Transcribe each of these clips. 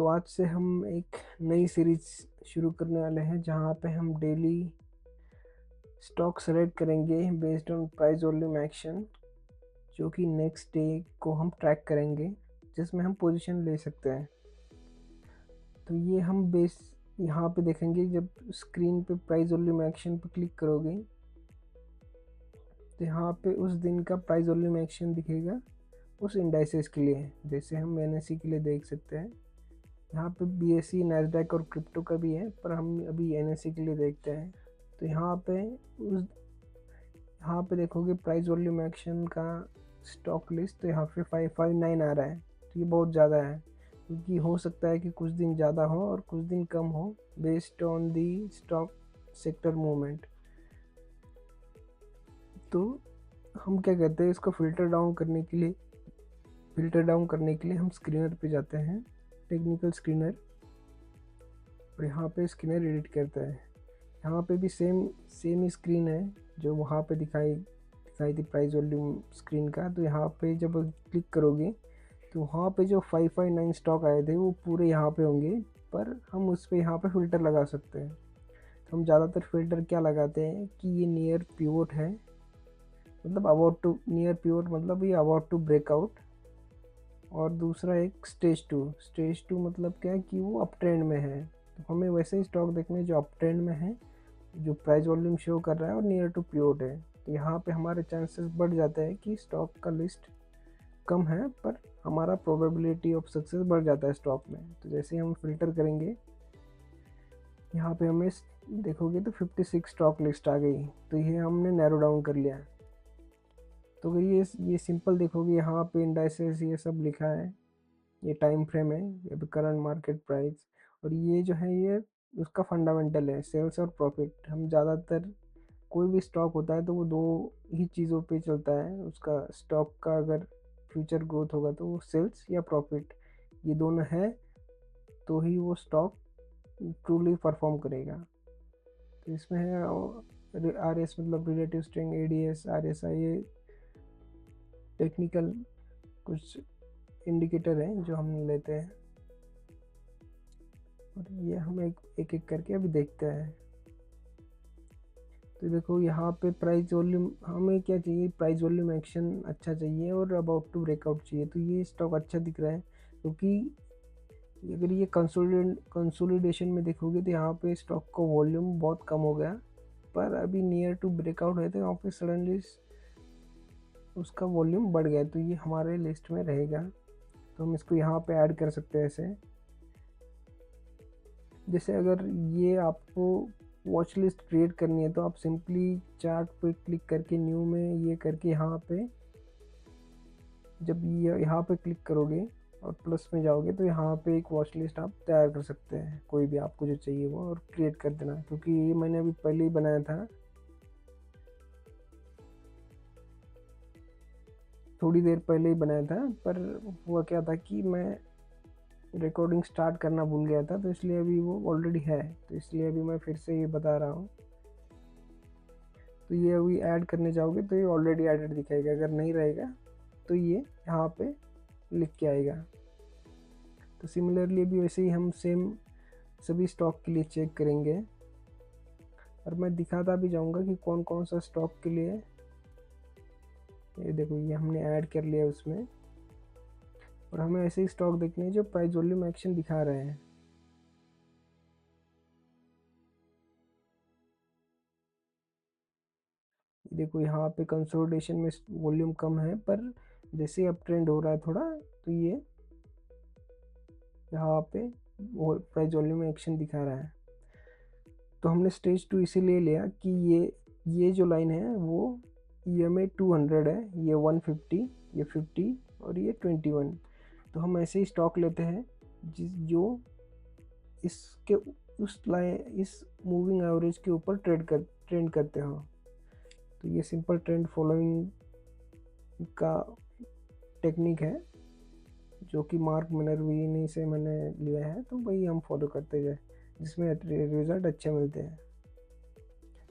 तो आज से हम एक नई सीरीज शुरू करने वाले हैं जहां पे हम डेली स्टॉक सेलेक्ट करेंगे based on price volume action, जो कि नेक्स्ट डे को हम ट्रैक करेंगे, जिसमें हम पोजीशन ले सकते हैं। तो ये हम बेस यहाँ पे देखेंगे। जब स्क्रीन पे प्राइस वॉल्यूम एक्शन पे क्लिक करोगे तो यहाँ पे उस दिन का प्राइस वॉल्यूम एक्शन दिखेगा उस इंडाइसेस के लिए। जैसे हम एनएससी के लिए देख सकते हैं, यहाँ पे बीएसई, नैस्डैक और क्रिप्टो का भी है, पर हम अभी एनएससी के लिए देखते हैं। तो यहाँ पे देखोगे प्राइस वॉल्यूम एक्शन का स्टॉक लिस्ट, तो यहाँ पे 559 आ रहा है। तो ये बहुत ज़्यादा है, क्योंकि हो सकता है कि कुछ दिन ज़्यादा हो और कुछ दिन कम हो based on the stock sector movement. तो हम क्या कहते हैं, इसको फिल्टर डाउन करने के लिए हम स्क्रीनर पे जाते हैं, टेक्निकल स्क्रीनर, और यहाँ पे स्क्रीनर एडिट करता है। यहाँ पे भी सेम ही स्क्रीन है जो वहाँ पे दिखाई थी प्राइस वॉल्यूम स्क्रीन का। तो यहाँ पे जब क्लिक करोगे तो वहाँ पे जो 559 स्टॉक आए थे वो पूरे यहाँ पे होंगे, पर हम उस पर यहाँ पे फ़िल्टर लगा सकते हैं। तो हम ज़्यादातर फ़िल्टर क्या लगाते हैं कि ये नियर पिवोट है, मतलब अबाउट टू नियर पिवोट, मतलब ये अबाउट टू ब्रेकआउट। और दूसरा एक स्टेज टू मतलब क्या है कि वो अप ट्रेंड में है। तो हमें वैसे ही स्टॉक देखने जो अप ट्रेंड में है, जो प्राइस वॉल्यूम शो कर रहा है और नियर टू पिवोट है। तो यहाँ पे हमारे चांसेस बढ़ जाते हैं कि स्टॉक का लिस्ट कम है, पर हमारा प्रोबेबिलिटी ऑफ सक्सेस बढ़ जाता है स्टॉक में। तो जैसे हम फिल्टर करेंगे, यहाँ पे हमें देखोगे तो 56 स्टॉक लिस्ट आ गई। तो ये हमने नैरो डाउन कर लिया। तो अगर ये सिंपल देखोगे, यहाँ पे इंडाइसेस ये सब लिखा है, ये टाइम फ्रेम है, ये करंट मार्केट प्राइस, और ये जो है ये उसका फंडामेंटल है, सेल्स और प्रॉफिट। हम ज़्यादातर कोई भी स्टॉक होता है तो वो दो ही चीज़ों पे चलता है। उसका स्टॉक का अगर फ्यूचर ग्रोथ होगा तो वो सेल्स या प्रॉफिट, ये दोनों है तो ही वो स्टॉक ट्रूली परफॉर्म करेगा। तो इसमें है आर एस मतलब relative strength, ADS, R S I, ये टेक्निकल कुछ इंडिकेटर हैं जो हम लेते हैं, और ये हम एक करके अभी देखते हैं। तो देखो यहाँ पे प्राइस वॉल्यूम, हमें क्या चाहिए, प्राइस वॉल्यूम एक्शन अच्छा चाहिए और अबाउट टू ब्रेकआउट चाहिए। तो ये स्टॉक अच्छा दिख रहा है, क्योंकि अगर ये कंसोलिडेशन में देखोगे तो यहाँ पे स्टॉक का वॉल्यूम बहुत कम हो गया, पर अभी नियर टू ब्रेकआउट है तो यहाँ पे सडनली उसका वॉल्यूम बढ़ गया। तो ये हमारे लिस्ट में रहेगा, तो हम इसको यहाँ पे ऐड कर सकते हैं ऐसे। जैसे अगर ये आपको वॉच लिस्ट क्रिएट करनी है तो आप सिंपली चार्ट पे क्लिक करके न्यू में ये करके यहाँ पे, जब ये यहाँ पे क्लिक करोगे और प्लस में जाओगे तो यहाँ पे एक वॉच लिस्ट आप तैयार कर सकते हैं, कोई भी आपको जो चाहिए वो, और क्रिएट कर देना। क्योंकि ये मैंने अभी पहले ही बनाया था, थोड़ी देर पहले ही बनाया था, पर हुआ क्या था कि मैं रिकॉर्डिंग स्टार्ट करना भूल गया था, तो इसलिए अभी वो ऑलरेडी है, तो इसलिए अभी मैं फिर से ये बता रहा हूँ। तो ये अभी ऐड करने जाओगे तो ये ऑलरेडी एडेड दिखाएगा, अगर नहीं रहेगा तो ये यहाँ पे लिख के आएगा। तो सिमिलरली भी वैसे ही हम सेम सभी स्टॉक के लिए चेक करेंगे, और मैं दिखाता भी जाऊँगा कि कौन कौन सा स्टॉक के लिए। ये देखो, ये हमने ऐड कर लिया उसमें, और हमें ऐसे ही स्टॉक देखने हैं जो प्राइस वॉल्यूम एक्शन दिखा रहे हैं। देखो यहाँ पे कंसोलिडेशन में वॉल्यूम कम है, पर जैसे अप ट्रेंड हो रहा है थोड़ा, तो ये यहाँ पे प्राइस वॉल्यूम एक्शन दिखा रहा है। तो हमने स्टेज 2 इसीलिए लिया कि ये जो लाइन है वो EMA 200 है, ये 150, ये 50 और ये 21। तो हम ऐसे ही स्टॉक लेते हैं जो इसके इस मूविंग एवरेज के ऊपर ट्रेंड करते हो। तो ये सिंपल ट्रेंड फॉलोइंग का टेक्निक है, जो कि मार्क मिनर्विनी से मैंने लिया है, तो वही हम फॉलो करते गए, जिसमें रिजल्ट अच्छे मिलते हैं।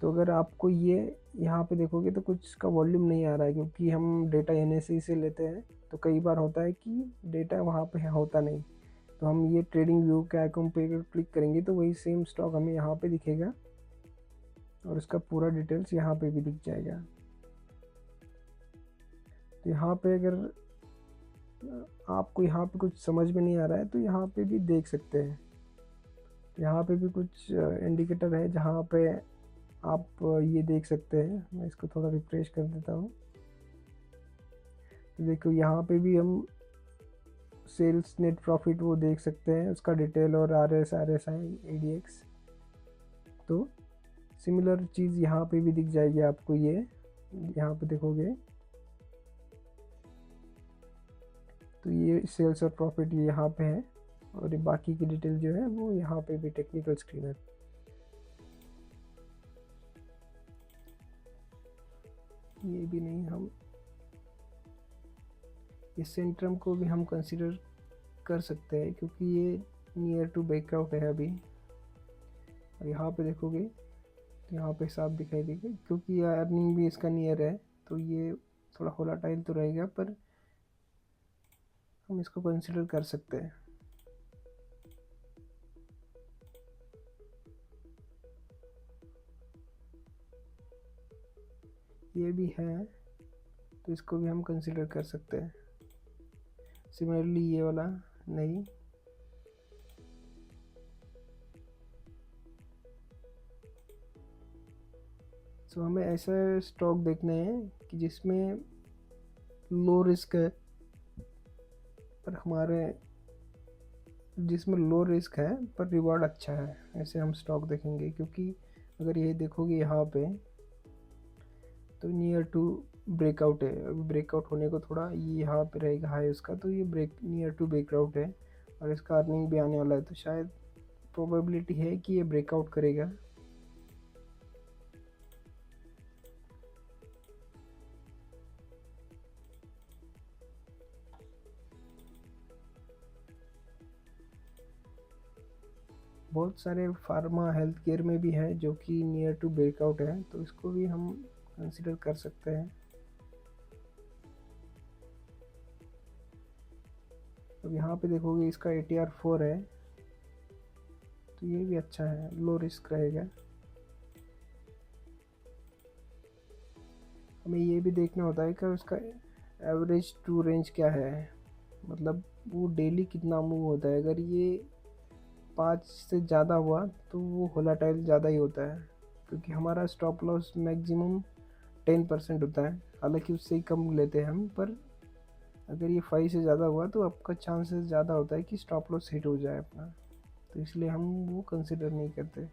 तो अगर आपको ये यहाँ पे देखोगे तो कुछ का वॉल्यूम नहीं आ रहा है, क्योंकि हम डेटा NSE से लेते हैं, तो कई बार होता है कि डेटा वहाँ पे होता नहीं। तो हम ये ट्रेडिंग व्यू के आइकन पे अगर क्लिक करेंगे तो वही सेम स्टॉक हमें यहाँ पे दिखेगा और इसका पूरा डिटेल्स यहाँ पे भी दिख जाएगा। तो यहाँ पे अगर आपको यहाँ पे कुछ समझ में नहीं आ रहा है तो यहाँ पे भी देख सकते हैं। यहाँ पे भी कुछ इंडिकेटर है जहाँ पे आप ये देख सकते हैं। मैं इसको थोड़ा रिफ्रेश कर देता हूँ। तो देखो यहाँ पे भी हम सेल्स नेट प्रॉफिट वो देख सकते हैं, उसका डिटेल और RSI ADX। तो सिमिलर चीज़ यहाँ पे भी दिख जाएगी आपको। ये यहाँ पे देखोगे तो ये सेल्स और प्रॉफिट ये यहाँ पे है और ये बाकी की डिटेल जो है वो यहाँ पे भी टेक्निकल स्क्रीनर। ये भी नहीं, हम इस सेंट्रम को भी हम कंसिडर कर सकते हैं क्योंकि ये नियर टू ब्रेकआउट है अभी। और यहाँ पे देखोगे तो यहाँ पे साफ दिखाई देगा क्योंकि अर्निंग भी इसका नियर है, तो ये थोड़ा वोलेटाइल तो रहेगा पर हम इसको कंसिडर कर सकते हैं। ये भी है तो इसको भी हम कंसिडर कर सकते हैं। सिमिलरली ये वाला नहीं। तो हमें ऐसा स्टॉक देखना है कि जिसमें लो रिस्क है पर जिसमें लो रिस्क है पर रिवॉर्ड अच्छा है, ऐसे हम स्टॉक देखेंगे। क्योंकि अगर ये देखोगे यहाँ पे तो नियर टू ब्रेकआउट है, अभी ब्रेकआउट होने को थोड़ा ये यहाँ पे रहेगा हाई उसका, तो ये नियर टू ब्रेकआउट है और इसका अर्निंग भी आने वाला है, तो शायद प्रोबेबिलिटी है कि ये ब्रेकआउट करेगा। बहुत सारे फार्मा हेल्थ केयर में भी है जो कि नियर टू ब्रेकआउट है, तो इसको भी हम कंसिडर कर सकते हैं। अब यहाँ पे देखोगे इसका ATR 4 है, तो ये भी अच्छा है, लो रिस्क रहेगा। हमें ये भी देखना होता है कि उसका एवरेज टू रेंज क्या है, मतलब वो डेली कितना मूव होता है। अगर ये 5 से ज़्यादा हुआ तो वो वोलेटाइल ज़्यादा ही होता है, क्योंकि हमारा स्टॉप लॉस मैक्सिमम 10% होता है, हालांकि उससे ही कम लेते हैं हम। पर अगर ये 5 से ज़्यादा हुआ तो आपका चांसेस ज़्यादा होता है कि स्टॉप लॉस हिट हो जाए अपना, तो इसलिए हम वो कंसिडर नहीं करते।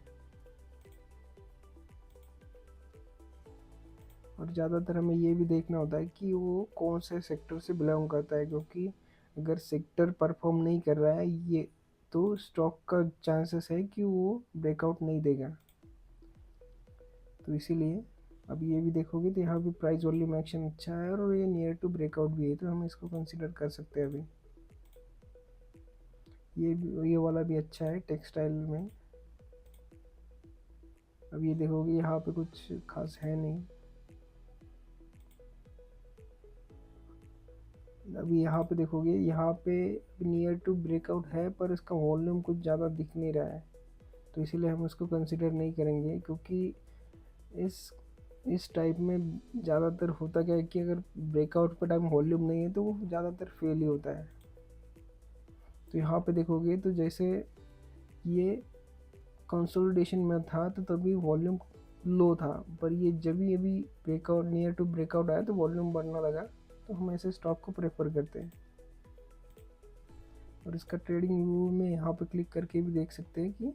और ज़्यादातर हमें ये भी देखना होता है कि वो कौन से सेक्टर से बिलोंग करता है, क्योंकि अगर सेक्टर परफॉर्म नहीं कर रहा है ये, तो स्टॉक का चांसेस है कि वो ब्रेकआउट नहीं देगा। तो इसीलिए अब ये भी देखोगे तो यहाँ भी प्राइस वॉल्यूम एक्शन अच्छा है और ये नियर टू ब्रेकआउट भी है, तो हम इसको कंसिडर कर सकते हैं। अभी ये वाला भी अच्छा है टेक्सटाइल में। अब ये देखोगे यहाँ पे कुछ खास है नहीं। अभी यहाँ पे देखोगे यहाँ पे नियर टू ब्रेकआउट है पर इसका वॉल्यूम कुछ ज़्यादा दिख नहीं रहा है, तो इसीलिए हम इसको कंसिडर नहीं करेंगे। क्योंकि इस टाइप में ज़्यादातर होता क्या है कि अगर ब्रेकआउट पे टाइम वॉल्यूम नहीं है तो वो ज़्यादातर फेल ही होता है। तो यहाँ पे देखोगे तो जैसे ये कंसोलिडेशन में था तो तभी वॉल्यूम लो था, पर ये जब भी अभी ब्रेकआउट नियर टू ब्रेकआउट आया तो वॉल्यूम बढ़ने लगा, तो हम ऐसे स्टॉक को प्रेफर करते हैं। और इसका ट्रेडिंग व्यू में यहाँ पे क्लिक करके भी देख सकते हैं कि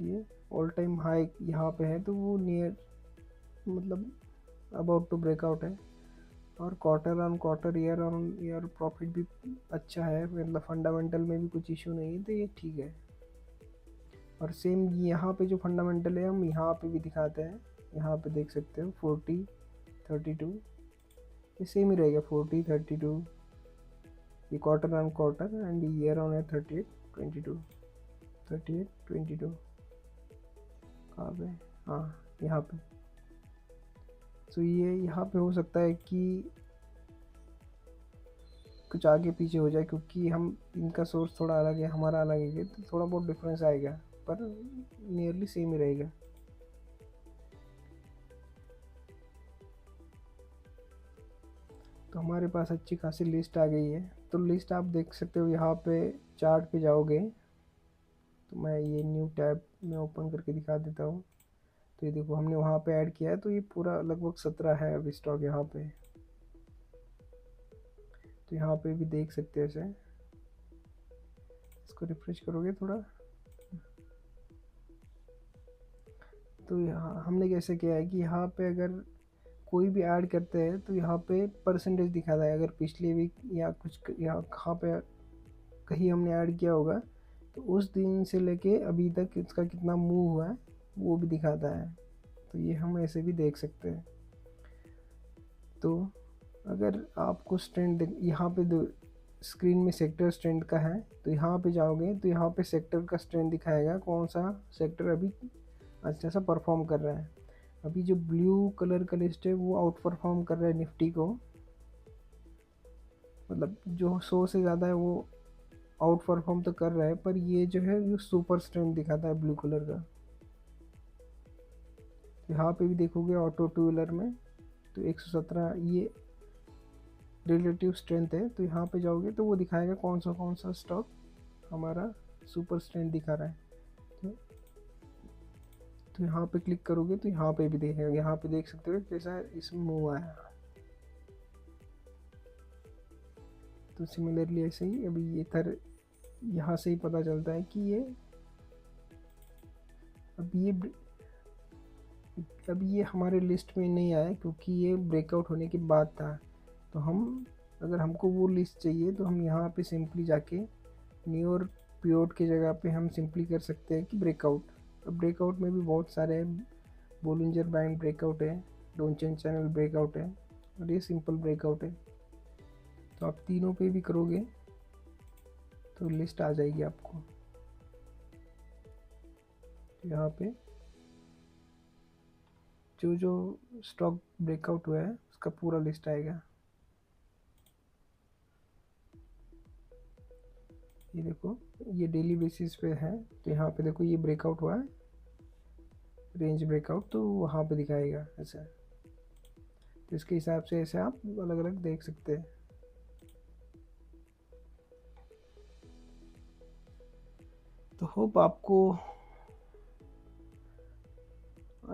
ये ऑल टाइम हाई यहाँ पे है, तो वो नियर मतलब अबाउट टू ब्रेकआउट है। और quarter on quarter year on year profit भी अच्छा है, मतलब फंडामेंटल में भी कुछ इशू नहीं है, तो ये ठीक है। और सेम यहाँ पे जो फंडामेंटल है हम यहाँ पे भी दिखाते हैं, यहाँ पे देख सकते हो 40 32 ये सेम ही रहेगा 40 32, ये quarter on quarter and year on है 38 22 38 22। कहाँ पे? हाँ यहाँ पे। तो ये यहाँ पे हो सकता है कि कुछ आगे पीछे हो जाए, क्योंकि हम इनका सोर्स थोड़ा अलग है, हमारा अलग है, तो थोड़ा बहुत डिफरेंस आएगा, पर नियरली सेम ही रहेगा। तो हमारे पास अच्छी खासी लिस्ट आ गई है। तो लिस्ट आप देख सकते हो, यहाँ पे चार्ट पे जाओगे तो मैं ये न्यू टैब में ओपन करके दिखा देता हूँ। तो ये देखो हमने वहाँ पे ऐड किया है, तो ये पूरा लगभग 17 है अभी स्टॉक यहाँ पे। तो यहाँ पे भी देख सकते हैं ऐसे, इसको रिफ्रेश करोगे थोड़ा, तो यहाँ हमने कैसे किया है कि यहाँ पे अगर कोई भी ऐड करते हैं तो यहाँ पे परसेंटेज दिखाता है। अगर पिछले वीक या कुछ यहाँ कहाँ पे कहीं हमने ऐड किया होगा, तो उस दिन से लेके अभी तक इसका कितना मूव हुआ है वो भी दिखाता है। तो ये हम ऐसे भी देख सकते हैं। तो अगर आपको स्ट्रेंड यहाँ पे स्क्रीन में सेक्टर स्ट्रेंड का है, तो यहाँ पे जाओगे तो यहाँ पे सेक्टर का स्ट्रेंड दिखाएगा, कौन सा सेक्टर अभी अच्छा सा परफॉर्म कर रहा है। अभी जो ब्लू कलर का लिस्ट है वो आउट परफॉर्म कर रहा है निफ्टी को, मतलब जो 100 से ज़्यादा है वो आउट परफॉर्म तो कर रहा है, पर ये जो है ये सुपर स्ट्रेंथ दिखाता है ब्लू कलर का। तो यहाँ पे भी देखोगे ऑटो टू व्हीलर में तो 117 ये रिलेटिव स्ट्रेंथ है। तो यहाँ पे जाओगे तो वो दिखाएगा कौन सा स्टॉक हमारा सुपर स्ट्रेंथ दिखा रहा है। तो यहाँ पे क्लिक करोगे तो यहाँ पे भी देखेगा, यहाँ पे देख सकते हो कैसा इसमें मूव आया। तो सिमिलरली ऐसे ही अभी ये थर यहाँ से ही पता चलता है कि ये अब ये हमारे लिस्ट में नहीं आया, क्योंकि ये ब्रेकआउट होने के बाद था। तो हम अगर हमको वो लिस्ट चाहिए तो हम यहाँ पे सिंपली जाके न्यू और पिवट की जगह पे हम सिंपली कर सकते हैं कि ब्रेकआउट। अब ब्रेकआउट में भी बहुत सारे हैं, बोलिंजर बैंड ब्रेकआउट है, डोनचेन चैनल ब्रेकआउट है, और ये सिंपल ब्रेकआउट है। तो आप तीनों पे भी करोगे तो लिस्ट आ जाएगी आपको। यहाँ पे जो स्टॉक ब्रेकआउट हुआ है उसका पूरा लिस्ट आएगा। ये देखो ये डेली बेसिस पे है, तो यहाँ पे देखो ये ब्रेकआउट हुआ है, रेंज ब्रेकआउट, तो वहाँ पे दिखाएगा ऐसा। तो इसके हिसाब से ऐसे आप अलग अलग देख सकते हैं। तो होप आपको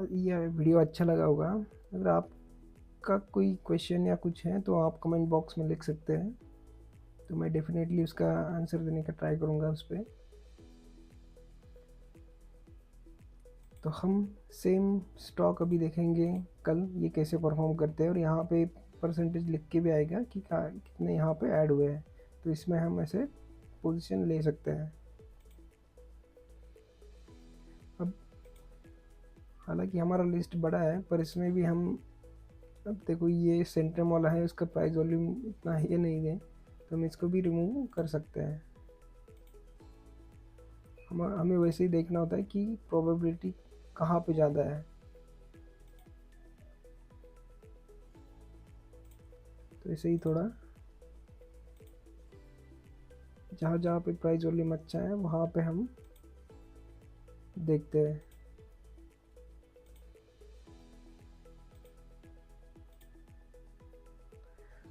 ये वीडियो अच्छा लगा होगा। अगर आपका कोई क्वेश्चन या कुछ है तो आप कमेंट बॉक्स में लिख सकते हैं, तो मैं डेफिनेटली उसका आंसर देने का ट्राई करूँगा उस पर। तो हम सेम स्टॉक अभी देखेंगे कल ये कैसे परफॉर्म करते हैं, और यहाँ पे परसेंटेज लिख के भी आएगा कि कितने यहाँ पे ऐड हुए हैं। तो इसमें हम ऐसे पोजीशन ले सकते हैं। अब हालांकि हमारा लिस्ट बड़ा है, पर इसमें भी हम अब देखो ये सेंट्रम वाला है, उसका प्राइस वॉल्यूम इतना ये नहीं है, तो हम इसको भी रिमूव कर सकते हैं। हमें वैसे ही देखना होता है कि प्रोबेबिलिटी कहाँ पे ज़्यादा है। तो ऐसे ही थोड़ा जहाँ जहाँ पे प्राइस वॉल्यूम अच्छा है वहाँ पे हम देखते हैं।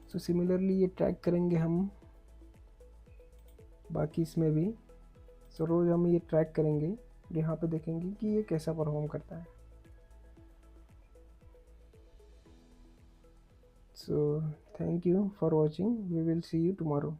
सो सिमिलरली ये ट्रैक करेंगे हम बाकी इसमें भी। सो रोज़ हम ये ट्रैक करेंगे, यहाँ पे देखेंगे कि ये कैसा परफॉर्म करता है। So thank you for watching, we will see you tomorrow.